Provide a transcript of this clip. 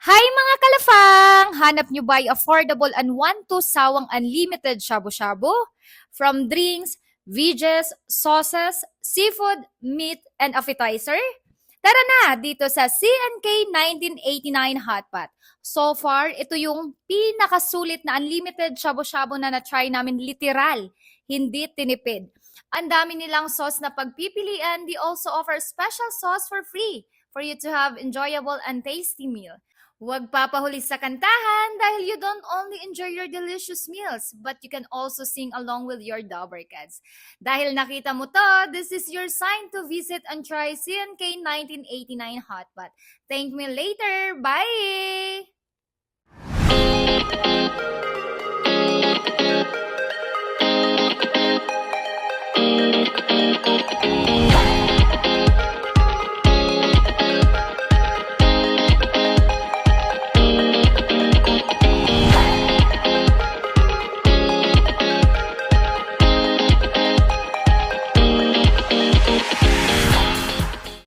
Hi mga kalafang! Hanap nyo ba yung affordable and want-to sawang unlimited shabu-shabu? From drinks, veggies, sauces, seafood, meat, and appetizer? Tara na dito sa C&K 1989 Hotpot. So far, ito yung pinakasulit na unlimited shabu-shabu na na-try namin literal, hindi tinipid. Ang dami nilang sauce na pagpipilian. They also offer special sauce for free for you to have enjoyable and tasty meal. Huwag papahuli sa kantahan dahil you don't only enjoy your delicious meals, but you can also sing along with your Dobercats. Dahil nakita mo to, this is your sign to visit and try CNK 1989 Hotpot. Thank me later. Bye!